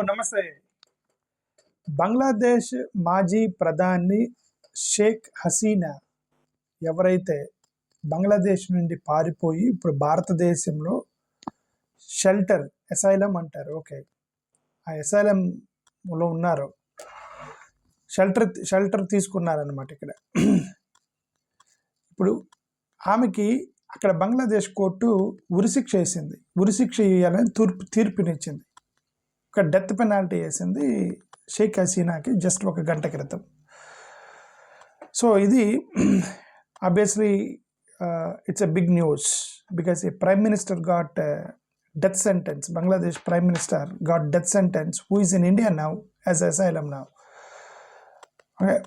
నమస్తే. బంగ్లాదేశ్ మాజీ ప్రధాని షేక్ హసీనా ఎవరైతే బంగ్లాదేశ్ నుండి పారిపోయి ఇప్పుడు భారతదేశంలో షెల్టర్ అసైలం అంటారు. ఓకే, ఆ అసైలంలో ఉన్నారు. షెల్టర్ తీసుకున్నారనమాట. ఇక్కడ ఇప్పుడు ఆమెకి అక్కడ బంగ్లాదేశ్ కోర్టు ఉరిశిక్ష వేసింది. ఉరిశిక్ష ఇవ్వాలని తీర్పునిచ్చింది. ఒక డెత్ పెనాల్టీ వేసింది షేక్ హసీనాకి జస్ట్ ఒక గంట క్రితం. సో ఇది obviously it's a big news because a prime minister got death sentence. Bangladesh prime minister got death sentence who is in India now as asylum now. Okay,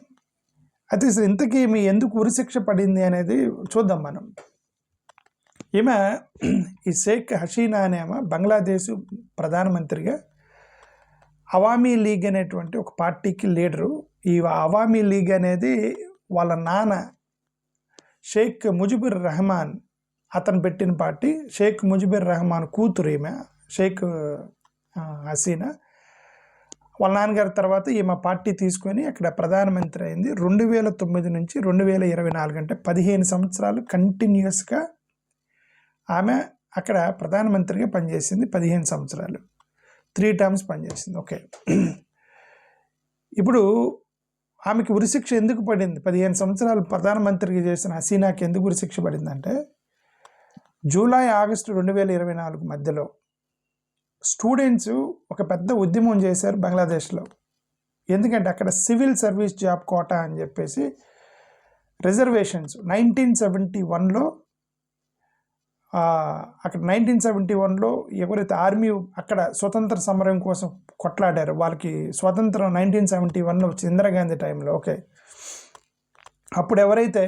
అయితే ఇంతకీ మీ ఎందుకు ఉరిశిక్ష పడింది అనేది చూద్దాం మనం. ఈమె ఈ షేక్ హసీనా అనేమో బంగ్లాదేశ్ ప్రధానమంత్రిగా అవామీ లీగ్ అనేటువంటి ఒక పార్టీకి లీడరు. ఈ అవామీ లీగ్ అనేది వాళ్ళ నాన్న షేక్ ముజిబుర్ రెహమాన్ అతను పెట్టిన పార్టీ. షేక్ ముజిబుర్ రెహమాన్ కూతురు ఈమె షేక్ హసీనా. వాళ్ళ నాన్నగారి తర్వాత ఈమె పార్టీ తీసుకొని అక్కడ ప్రధానమంత్రి అయింది. 2009 నుంచి 2024 అంటే 15 సంవత్సరాలు కంటిన్యూస్గా ఆమె అక్కడ ప్రధానమంత్రిగా పనిచేసింది. 15 సంవత్సరాలు 3 టర్మ్స్ పనిచేసింది. ఓకే, ఇప్పుడు ఆమెకి ఉరిశిక్ష ఎందుకు పడింది? 15 సంవత్సరాలు ప్రధానమంత్రిగా చేసిన హసీనాకి ఎందుకు ఉరిశిక్ష పడిందంటే, జూలై ఆగస్టు 2024 మధ్యలో స్టూడెంట్స్ ఒక పెద్ద ఉద్యమం చేశారు బంగ్లాదేశ్లో. ఎందుకంటే అక్కడ సివిల్ సర్వీస్ జాబ్ కోటా అని చెప్పేసి రిజర్వేషన్స్ 1971లో అక్కడ 1971లో ఎవరైతే ఆర్మీ అక్కడ స్వతంత్ర సమరం కోసం కొట్లాడారో వాళ్ళకి స్వతంత్రం 1971లో వచ్చింది ఇందిరాగాంధీ టైంలో. ఓకే, అప్పుడు ఎవరైతే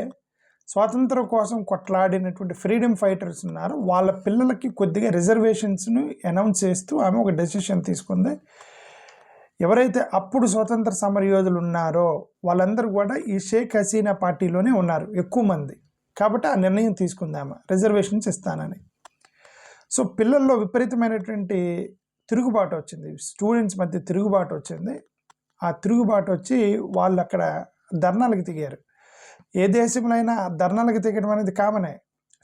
స్వాతంత్రం కోసం కొట్లాడినటువంటి ఫ్రీడమ్ ఫైటర్స్ ఉన్నారో వాళ్ళ పిల్లలకి కొద్దిగా రిజర్వేషన్స్ను అనౌన్స్ చేస్తూ ఆమె ఒక డెసిషన్ తీసుకుంది. ఎవరైతే అప్పుడు స్వతంత్ర సమరయోధులు ఉన్నారో వాళ్ళందరూ కూడా ఈ షేక్ హసీనా పార్టీలోనే ఉన్నారు ఎక్కువ మంది. కాబట్టి ఆ నిర్ణయం తీసుకుందామా రిజర్వేషన్స్ ఇస్తానని. సో పిల్లల్లో విపరీతమైనటువంటి తిరుగుబాటు వచ్చింది, స్టూడెంట్స్ మధ్య తిరుగుబాటు వచ్చింది. ఆ తిరుగుబాటు వచ్చి వాళ్ళు అక్కడ ధర్నాలకు దిగారు. ఏ దేశంలో అయినా ధర్నాలకు దిగడం అనేది కామనే.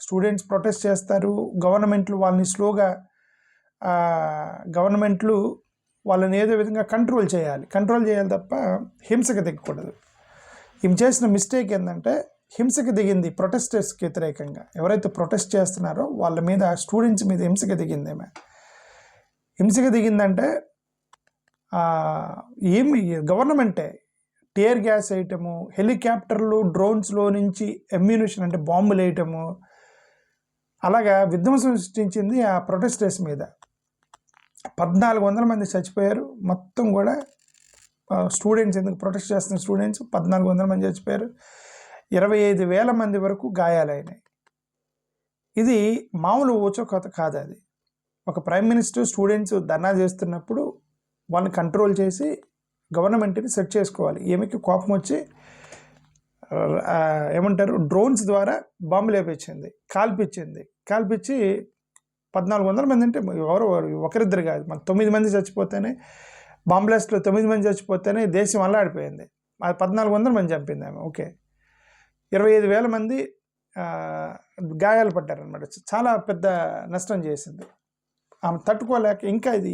స్టూడెంట్స్ ప్రొటెస్ట్ చేస్తారు, గవర్నమెంట్లు వాళ్ళని స్లోగా గవర్నమెంట్లు వాళ్ళని ఏదో విధంగా కంట్రోల్ చేయాలి తప్ప హింసకు దిగకూడదు. ఈమె చేసిన మిస్టేక్ ఏంటంటే హింసకి దిగింది ప్రొటెస్టర్స్కి వ్యతిరేకంగా. ఎవరైతే ప్రొటెస్ట్ చేస్తున్నారో వాళ్ళ మీద స్టూడెంట్స్ మీద హింసకి దిగింది. ఏమే హింసకి దిగిందంటే ఏమి గవర్నమెంటే టియర్ గ్యాస్ వేయటము, హెలికాప్టర్లు డ్రోన్స్లో నుంచి అమ్యునిషన్ అంటే బాంబులు వేయటము, అలాగా విధ్వంసం సృష్టించింది ఆ ప్రొటెస్టర్స్ మీద. 1400 మంది చచ్చిపోయారు. మొత్తం కూడా స్టూడెంట్స్ ఎందుకు ప్రొటెస్ట్ చేస్తున్న స్టూడెంట్స్ 1400 మంది చచ్చిపోయారు. 25,000 మంది వరకు గాయాలైనాయి. ఇది మామూలు ఊచకోత కాదు. అది ఒక ప్రైమ్ మినిస్టర్ స్టూడెంట్స్ ధర్నా చేస్తున్నప్పుడు వాళ్ళని కంట్రోల్ చేసి గవర్నమెంట్ని సెట్ చేసుకోవాలి. ఏమికి కోపం వచ్చి ఏమంటారు డ్రోన్స్ ద్వారా బాంబులు వేపించింది, కాల్పించి 1400 మంది అంటే ఎవరు ఒకరిద్దరు కాదు, మన 9 మంది చచ్చిపోతేనే బాంబ్ బ్లాస్ట్లో 9 మంది చచ్చిపోతేనే దేశం అల్లాడిపోయింది. అది 1400 మంది చంపింది ఆమె. ఓకే, 25,000 మంది గాయాలు పడ్డారనమాట. చాలా పెద్ద నష్టం చేసింది. ఆమె తట్టుకోలేక ఇంకా ఇది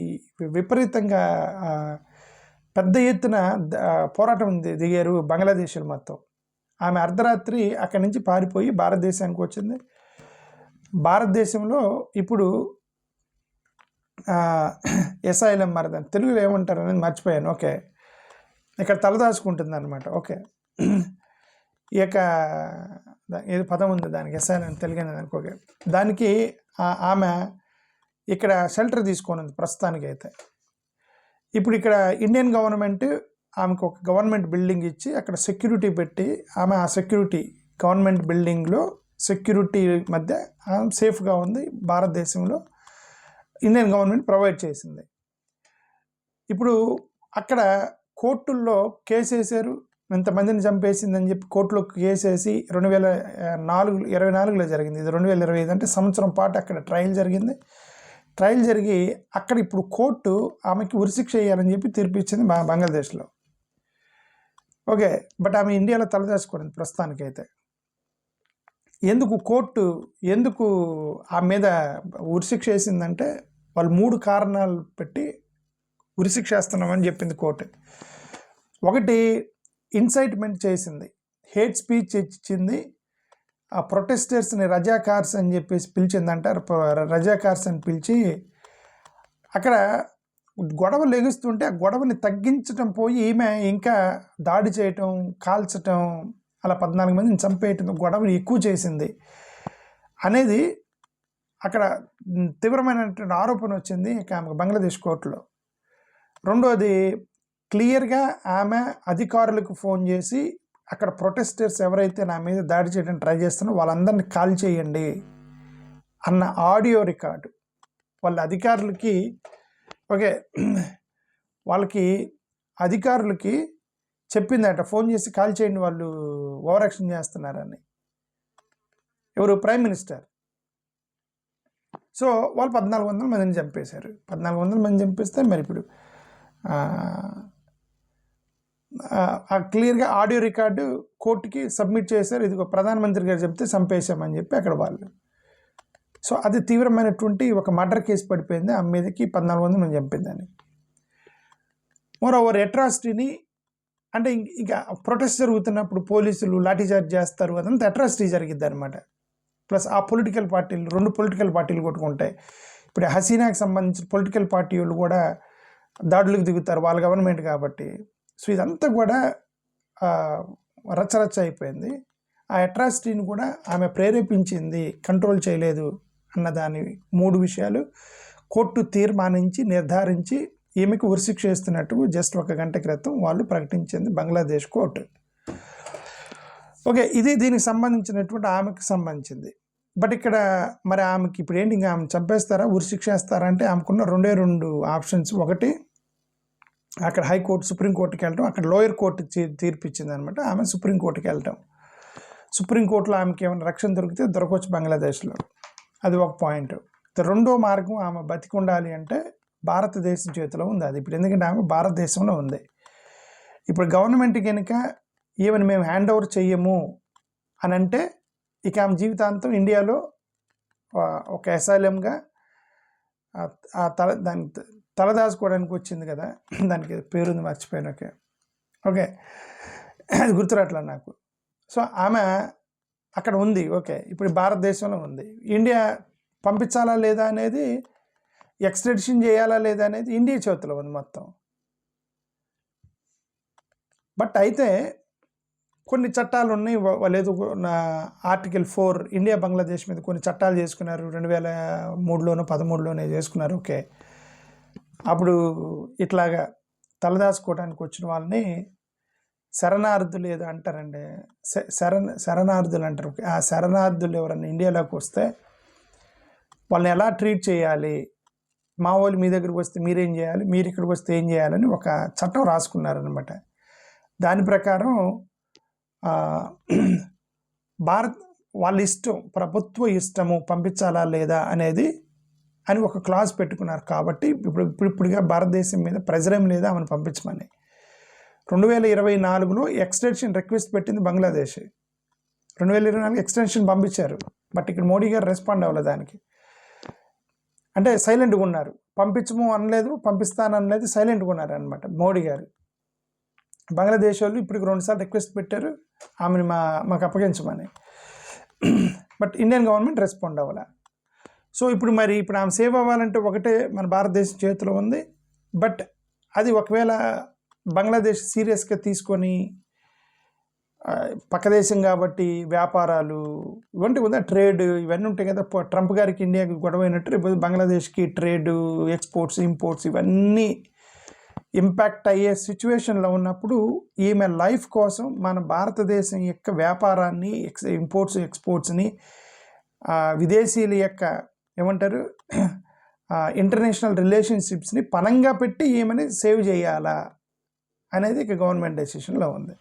విపరీతంగా పెద్ద ఎత్తున పోరాటం దిగారు బంగ్లాదేశ్లో మొత్తం. ఆమె అర్ధరాత్రి అక్కడి నుంచి పారిపోయి భారతదేశానికి వచ్చింది. భారతదేశంలో ఇప్పుడు అసైలం మరి దాన్ని తెలుగులో ఏమంటారు అనేది మర్చిపోయాను. ఓకే, ఇక్కడ తలదాచుకుంటుంది అనమాట. ఓకే, ఈ యొక్క ఏది పదం ఉంది దానికి అసైలం తెలుగు దానికి. ఓకే, దానికి ఆమె ఇక్కడ షెల్టర్ తీసుకున్నది ప్రస్తుతానికి. అయితే ఇప్పుడు ఇక్కడ ఇండియన్ గవర్నమెంట్ ఆమెకు ఒక గవర్నమెంట్ బిల్డింగ్ ఇచ్చి అక్కడ సెక్యూరిటీ పెట్టి ఆమె ఆ సెక్యూరిటీ గవర్నమెంట్ బిల్డింగ్లో సెక్యూరిటీ మధ్య సేఫ్గా ఉంది. భారతదేశంలో ఇండియన్ గవర్నమెంట్ ప్రొవైడ్ చేసింది. ఇప్పుడు అక్కడ కోర్టుల్లో కేసు వేశారు, ఇంతమందిని చంపేసిందని చెప్పి కోర్టులో కేసు వేసి 2024లో జరిగింది. ఇది 2025 అంటే సంవత్సరం పాటు అక్కడ ట్రయల్ జరిగింది. ట్రయల్ జరిగి అక్కడ ఇప్పుడు కోర్టు ఆమెకి ఉరిశిక్ష వేయాలని చెప్పి తీర్పు ఇచ్చింది బంగ్లాదేశ్లో. ఓకే, బట్ ఆమె ఇండియాలో తలదాచుకోండి ప్రస్తుతానికైతే. ఎందుకు ఆ మీద ఉరిశిక్ష వేసిందంటే వాళ్ళు 3 కారణాలు పెట్టి ఉరిశిక్ష వేస్తున్నామని చెప్పింది కోర్టు. ఒకటి, ఇన్సైట్మెంట్ చేసింది, హేట్ స్పీచ్ ఇచ్చింది, ఆ ప్రొటెస్టర్స్ని రజాకార్స్ అని చెప్పేసి పిలిచిందంటారు. రజాకార్స్ అని పిలిచి అక్కడ గొడవ లెగుస్తుంటే ఆ గొడవని తగ్గించడం పోయి ఈమె ఇంకా దాడి చేయటం, కాల్చటం, అలా 14 మందిని చంపేయటం, గొడవని ఎక్కువ చేసింది అనేది అక్కడ తీవ్రమైనటువంటి ఆరోపణ వచ్చింది ఆమెకు బంగ్లాదేశ్ కోర్టులో. రెండోది, క్లియర్గా ఆమె అధికారులకు ఫోన్ చేసి అక్కడ ప్రొటెస్టర్స్ ఎవరైతే నా మీద దాడి చేయడానికి ట్రై చేస్తున్నారో వాళ్ళందరినీ కాల్ చేయండి అన్న ఆడియో రికార్డు వాళ్ళ అధికారులకి, ఓకే, వాళ్ళకి అధికారులకి చెప్పిందట, ఫోన్ చేసి కాల్ చేయండి వాళ్ళు ఓవర్ యాక్షన్ చేస్తున్నారని. ఎవరు? Prime minister. సో వాళ్ళు 1400 మందిని చంపేశారు. 1400 మంది చంపేస్తే మరి ఇప్పుడు క్లియర్గా ఆడియో రికార్డు కోర్టుకి సబ్మిట్ చేశారు. ఇదిగో ప్రధానమంత్రి గారు చెప్తే చంపేశామని చెప్పి అక్కడ వాళ్ళు. సో అది తీవ్రమైనటువంటి ఒక మర్డర్ కేసు పడిపోయింది ఆ మీదకి, 1400 మంది చంపిందని. మోరోవర్ అట్రాసిటీని అంటే ఇంకా ప్రొటెస్ట్ జరుగుతున్నప్పుడు పోలీసులు లాఠీచార్జ్ చేస్తారు, అదంతా అట్రాసిటీ జరిగిద్ది అనమాట. ప్లస్ ఆ పొలిటికల్ పార్టీలు, 2 పొలిటికల్ పార్టీలు కొట్టుకుంటాయి. ఇప్పుడు హసీనాకి సంబంధించిన పొలిటికల్ పార్టీ వాళ్ళు కూడా దాడులకు దిగుతారు, వాళ్ళ గవర్నమెంట్ కాబట్టి. సో ఇదంతా కూడా రచ్చరచ్చ అయిపోయింది. ఆ అట్రాసిటీని కూడా ఆమె ప్రేరేపించింది, కంట్రోల్ చేయలేదు అన్నదాని 3 విషయాలు కోర్టు తీర్మానించి నిర్ధారించి ఈమెకు ఉరిశిక్ష వేస్తున్నట్టు జస్ట్ 1 గంట క్రితం వాళ్ళు ప్రకటించింది బంగ్లాదేశ్ కోర్టు. ఓకే, ఇది దీనికి సంబంధించినటువంటి ఆమెకు సంబంధించింది. బట్ ఇక్కడ మరి ఆమెకి ఇప్పుడు ఏంటి, ఇంకా ఆమె చంపేస్తారా, ఉరిశిక్ష వేస్తారా అంటే ఆమెకున్న 2 ఆప్షన్స్. ఒకటి, అక్కడ హైకోర్టు, సుప్రీంకోర్టుకి వెళ్ళటం, అక్కడ లోయర్ కోర్టు తీర్పు ఇచ్చింది అనమాట, ఆమె సుప్రీంకోర్టుకి వెళ్ళటం. సుప్రీంకోర్టులో ఆమెకి ఏమైనా రక్షణ దొరికితే దొరకవచ్చు బంగ్లాదేశ్లో, అది ఒక పాయింట్. రెండో మార్గం, ఆమె బతికి ఉండాలి అంటే భారతదేశం చేతిలో ఉంది అది ఇప్పుడు, ఎందుకంటే ఆమె భారతదేశంలో ఉంది. ఇప్పుడు గవర్నమెంట్ కనుక ఈవెన్ మేము హ్యాండ్ ఓవర్ చెయ్యము అని అంటే ఇక ఆమె జీవితాంతం ఇండియాలో ఒక అసైలంగా దాన్ని తలదాచుకోవడానికి వచ్చింది కదా, దానికి పేరుంది మర్చిపోయాను. ఓకే అది గుర్తురాట్లా నాకు. సో ఆమె అక్కడ ఉంది. ఓకే, ఇప్పుడు భారతదేశంలో ఉంది. ఇండియా పంపించాలా లేదా అనేది, ఎక్స్ట్రాడిషన్ చేయాలా లేదా అనేది ఇండియా చేతిలో ఉంది మొత్తం. బట్ అయితే కొన్ని చట్టాలు ఉన్నాయి. లేదు, ఆర్టికల్ 4 ఇండియా బంగ్లాదేశ్ మీద కొన్ని చట్టాలు చేసుకున్నారు, 2003లోనో 2013లోనే చేసుకున్నారు. ఓకే, అప్పుడు ఇట్లాగా తలదాచుకోవడానికి వచ్చిన వాళ్ళని శరణార్థులు ఏదో అంటారండి, శరణార్థులు అంటారు. ఆ శరణార్థులు ఎవరన్నా ఇండియాలోకి వస్తే వాళ్ళని ఎలా ట్రీట్ చేయాలి, మా వాళ్ళు మీ దగ్గరికి వస్తే మీరేం చేయాలి, మీరు ఇక్కడికి వస్తే ఏం చేయాలని ఒక చట్టం రాసుకున్నారనమాట. దాని ప్రకారం వాళ్ళ ఇష్టం, ప్రభుత్వ ఇష్టము పంపించాలా లేదా అనేది అని ఒక క్లాజ్ పెట్టుకున్నారు. కాబట్టి ఇప్పుడుగా భారతదేశం మీద ప్రెజర్ ఏం లేదా ఆమెను పంపించమని. 2024లో ఎక్స్టెన్షన్ రిక్వెస్ట్ పెట్టింది బంగ్లాదేశ్. 2024 ఎక్స్టెన్షన్ పంపించారు. బట్ ఇక్కడ మోడీ గారు రెస్పాండ్ అవ్వలేదు దానికి. అంటే సైలెంట్గా ఉన్నారు, పంపించము అనలేదు, పంపిస్తానలేదు, సైలెంట్గా ఉన్నారు అనమాట మోడీ గారు. బంగ్లాదేశ్ వాళ్ళు ఇప్పటికి 2 సార్లు రిక్వెస్ట్ పెట్టారు ఆమెను మాకు అప్పగించమని. బట్ ఇండియన్ గవర్నమెంట్ రెస్పాండ్ అవ్వాలి. సో ఇప్పుడు ఆమె సేవ్ అవ్వాలంటే ఒకటే, మన భారతదేశం చేతిలో ఉంది. బట్ అది ఒకవేళ బంగ్లాదేశ్ సీరియస్గా తీసుకొని, పక్క దేశం కాబట్టి వ్యాపారాలు ఇవంటి ఉందా, ట్రేడ్ ఇవన్నీ ఉంటాయి కదా. ట్రంప్ గారికి ఇండియాకి గొడవ అయినట్టు రేపు బంగ్లాదేశ్కి ట్రేడ్, ఎక్స్పోర్ట్స్, ఇంపోర్ట్స్ ఇవన్నీ ఇంపాక్ట్ అయ్యే సిచ్యువేషన్లో ఉన్నప్పుడు ఈమె లైఫ్ కోసం మన భారతదేశం యొక్క వ్యాపారాన్ని, ఇంపోర్ట్స్ ఎక్స్పోర్ట్స్ని, విదేశీయుల యొక్క ఏమంటారు ఇంటర్నేషనల్ రిలేషన్షిప్స్ని పనంగా పెట్టి ఈమెని సేవ్ చేయాలా అనేది ఇక గవర్నమెంట్ డెసిషన్లో ఉంది.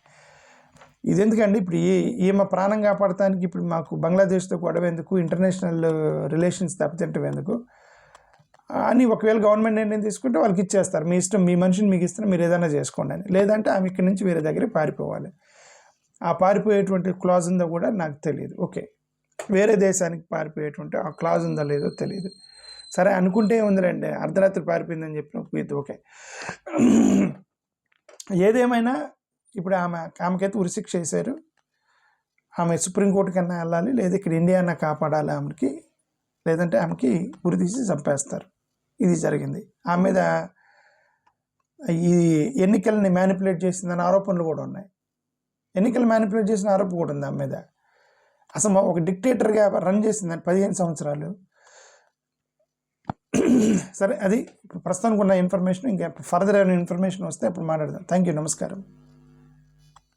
ఇది ఎందుకండి, ఇప్పుడు ఈమె ప్రాణం కాపాడటానికి ఇప్పుడు మాకు బంగ్లాదేశ్తో గొడవ ఎందుకు, ఇంటర్నేషనల్ రిలేషన్స్ దెబ్బతింటం ఎందుకు, అని ఒకవేళ గవర్నమెంట్ నిర్ణయం తీసుకుంటే వాళ్ళకి ఇచ్చేస్తారు, మీ ఇష్టం, మీ మనిషిని మీకు ఇస్తే మీరు ఏదైనా చేసుకోండి అని. లేదంటే ఆమె ఇక్కడి నుంచి వేరే దగ్గరికి పారిపోవాలి. ఆ పారిపోయేటువంటి క్లాజ్ ఉందో కూడా నాకు తెలియదు. ఓకే, వేరే దేశానికి పారిపోయేటువంటి ఆ క్లాజ్ ఉందో లేదో తెలియదు. సరే అనుకుంటే ఉందిలేండి, అర్ధరాత్రి పారిపోయిందని చెప్పిన ఇది ఓకే. ఏదేమైనా ఇప్పుడు ఆమెకైతే ఉరిశిక్ష చేశారు. ఆమె సుప్రీంకోర్టు కన్నా వెళ్ళాలి, లేదా ఇక్కడ ఇండియానా కాపాడాలి ఆమెకి, లేదంటే ఆమెకి ఉరి తీసి చంపేస్తారు. ఇది జరిగింది. ఆమె మీద ఈ ఎన్నికల్ని మ్యానిపులేట్ చేసిందని ఆరోపణలు కూడా ఉన్నాయి. ఎన్నికలు మ్యానిపులేట్ చేసిన ఆరోపణ కూడా ఉంది ఆమె మీద. అసలు ఒక డిక్టేటర్గా రన్ చేసిందని 15 సంవత్సరాలు. సరే, అది ప్రస్తుతానికి ఉన్న ఇన్ఫర్మేషన్. ఇంకా ఫర్దర్ ఏమైనా ఇన్ఫర్మేషన్ వస్తే అప్పుడు మాట్లాడదాం. థ్యాంక్ యూ, నమస్కారం.